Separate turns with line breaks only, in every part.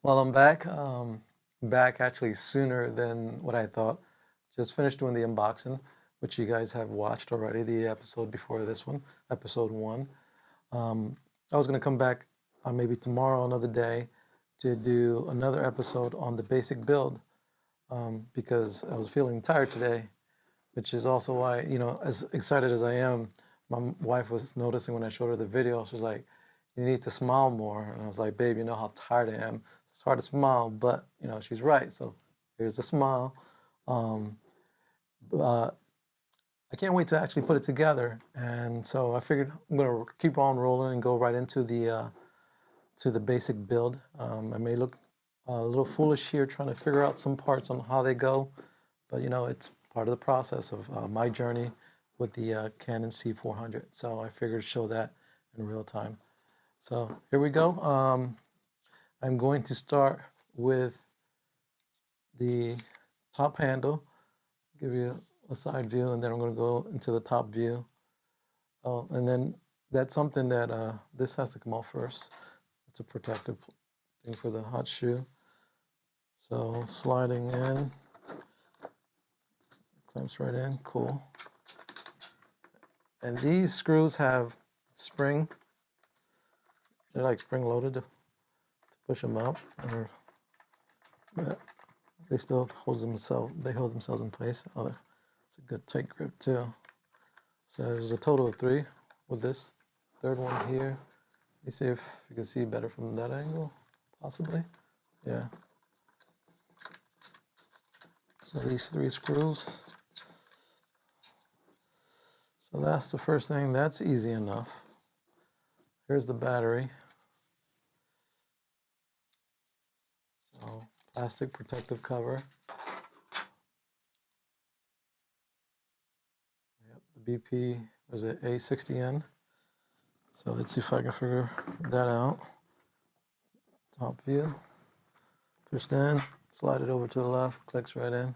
Well, I'm back. Back actually sooner than what I thought. Just finished doing the unboxing, which you guys have watched already, the episode before this one, episode one. Um, I was going to come back maybe tomorrow, another day, to do another episode on the basic build because I was feeling tired today, which is also why, as excited as I am, my wife was noticing when I showed her the video. She was like, "You need to smile more." And I was like, "Babe, you know how tired I am. It's hard to smile," but she's right. So here's the smile. Um, uh, I can't wait to actually put it together. And so I figured I'm gonna keep on rolling and go right into the basic build. I may look a little foolish here trying to figure out some parts on how they go, but it's part of the process of my journey with the Canon C400. So I figured to show that in real time. So here we go. I'm going to start with the top handle, give you a side view, and then I'm going to go into the top view. Oh, and then that's something that this has to come off first. It's a protective thing for the hot shoe. So sliding in, clamps right in, cool. And these screws have spring. They're like spring loaded to push them up, but they still hold themselves. They hold themselves in place. Oh, it's a good tight grip too. So there's a total of 3 with this third one here. Let me see if you can see better from that angle, possibly. Yeah. So these 3 screws. So that's the first thing. That's easy enough. Here's the battery. So plastic protective cover. Yep, the BP was it A60N. So let's see if I can figure that out. Top view. Push in, slide it over to the left, clicks right in.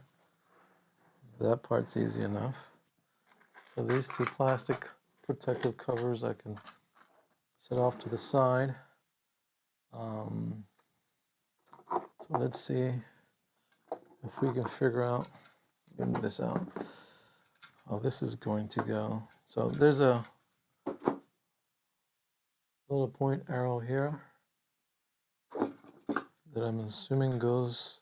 That part's easy enough. So these 2 plastic protective covers I can set off to the side. So let's see if we can figure out, move this out, how this is going to go. So there's a little point arrow here that I'm assuming goes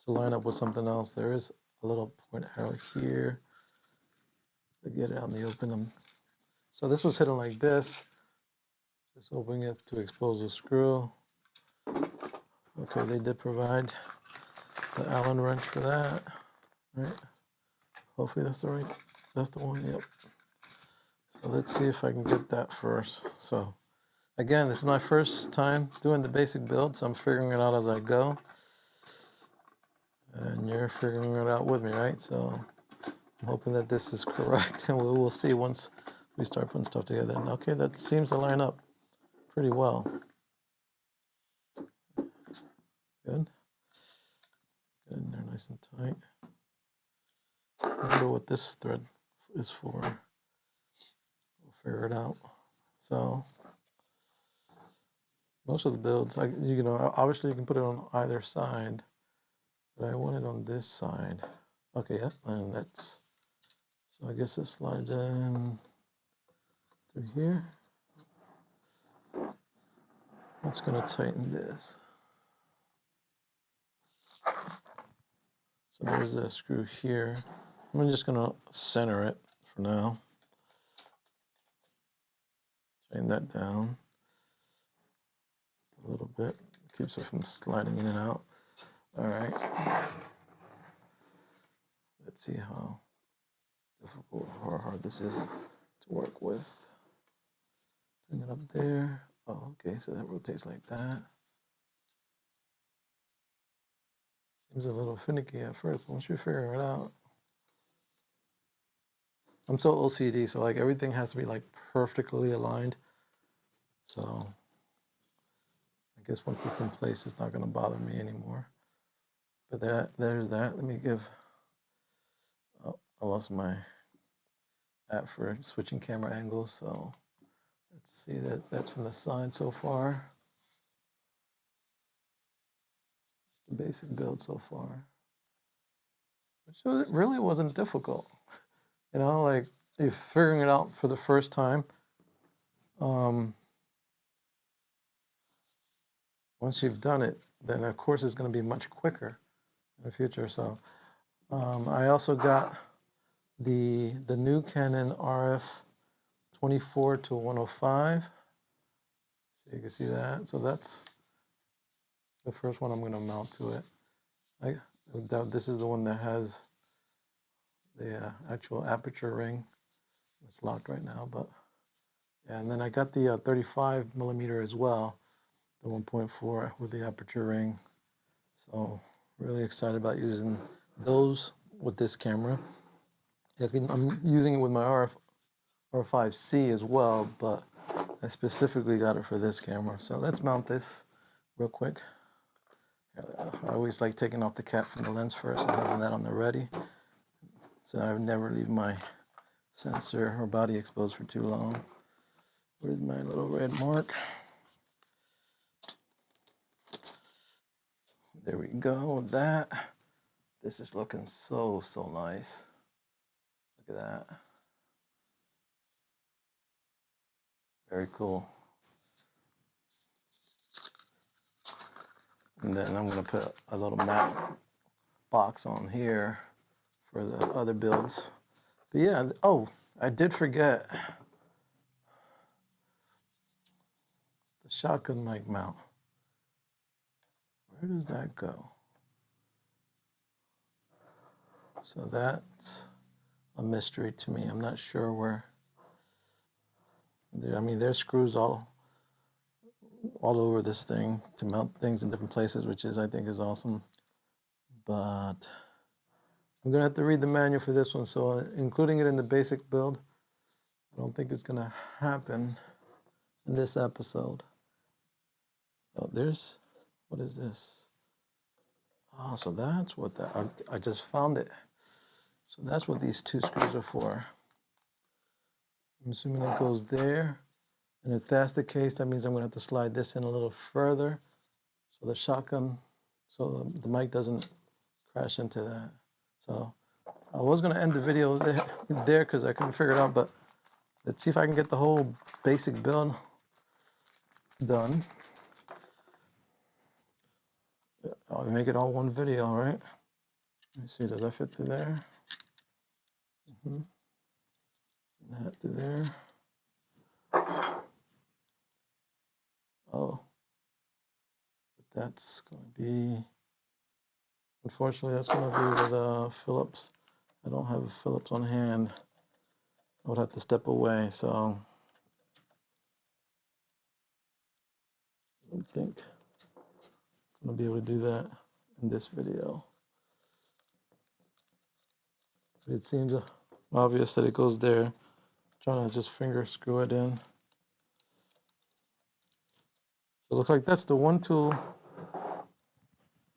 to line up with something else. There is a little point arrow here to get it out in the open. So this was hidden like this. Just opening it to expose the screw. Okay, they did provide the Allen wrench for that. Right. Hopefully that's that's the one, yep. So let's see if I can get that first. So again, this is my first time doing the basic build, so I'm figuring it out as I go. And you're figuring it out with me, right? So I'm hoping that this is correct, and we'll see once we start putting stuff together. And okay, that seems to line up pretty well. Good. Get in there nice and tight. I wonder what this thread is for. We'll figure it out. So most of the builds, obviously you can put it on either side, but I want it on this side. Okay, yeah, and that's, so I guess it slides in through here. It's gonna tighten this. So there's a screw here. I'm just gonna center it for now. Tighten that down a little bit. Keeps it from sliding in and out. All right. Let's see how difficult or hard this is to work with. Bring it up there. Oh, okay, so that rotates like that. Seems a little finicky at first. Once you figure it out. I'm so OCD, so like everything has to be like perfectly aligned. So I guess once it's in place, it's not gonna bother me anymore. But there's that. Let me give, oh, I lost my app for switching camera angles. So let's see that's from the side so far. the basic build so far, which really wasn't difficult. You know, like you're figuring it out for the first time. Once you've done it, then of course it's going to be much quicker in the future. So I also got the new Canon RF 24 to 105. So you can see that. So that's the first one I'm going to mount to it. This is the one that has the actual aperture ring. It's locked right now, but yeah. And then I got the 35 millimeter as well, the 1.4 with the aperture ring. So really excited about using those with this camera. I'm using it with my R5C as well, but I specifically got it for this camera. So let's mount this real quick. I always like taking off the cap from the lens first and having that on the ready, so I never leave my sensor or body exposed for too long. Where's my little red mark? There we go with that. This is looking so nice. Look at that. Very cool. And then I'm gonna put a little mat box on here for the other builds. But yeah, oh, I did forget the shotgun mic mount. Where does that go? So that's a mystery to me. I'm not sure where. I mean, there's screws all over this thing to mount things in different places, which I think is awesome. But I'm gonna have to read the manual for this one, so including it in the basic build, I don't think it's gonna happen in this episode. Oh, what is this? Oh, so that's what I just found it. So that's what these two screws are for. I'm assuming it goes there. And if that's the case, that means I'm gonna have to slide this in a little further so the shotgun, so the mic doesn't crash into that. So I was gonna end the video there because I couldn't figure it out, but let's see if I can get the whole basic build done. I'll make it all one video, all right? Let me see, does that fit through there? That through there. Oh, but that's going to be, unfortunately, that's going to be with Phillips. I don't have a Phillips on hand. I would have to step away, so I don't think I'm going to be able to do that in this video. But it seems obvious that it goes there. I'm trying to just finger screw it in. So it looks like that's the one tool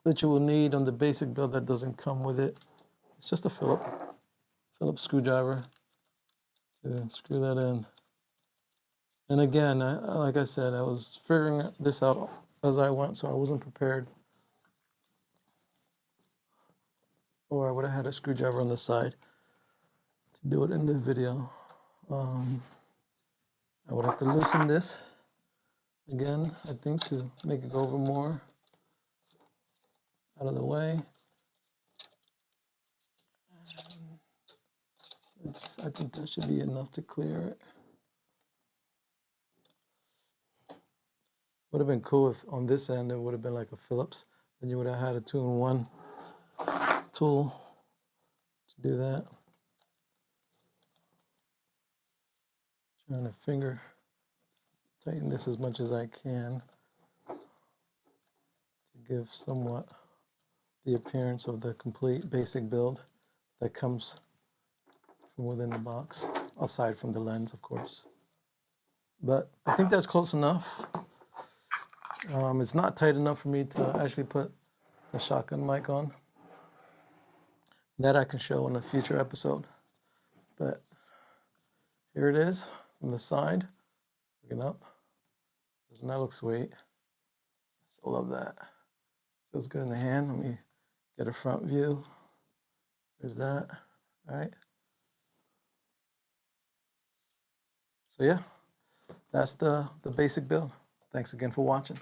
that you will need on the basic build that doesn't come with it. It's just a Phillips screwdriver to screw that in. And again, like I said, I was figuring this out as I went, so I wasn't prepared. Or I would have had a screwdriver on the side to do it in the video. I would have to loosen this again, I think, to make it go over more out of the way. I think that should be enough to clear it. Would have been cool if on this end it would have been like a Phillips. Then you would have had a 2-in-1 tool to do that. Trying to finger tighten this as much as I can to give somewhat the appearance of the complete basic build that comes from within the box, aside from the lens, of course. But I think that's close enough. It's not tight enough for me to actually put the shotgun mic on. That I can show in a future episode. But here it is from the side, looking up. Doesn't that look sweet? I still love that. Feels good in the hand. Let me get a front view. There's that. All right. So yeah, that's the basic build. Thanks again for watching.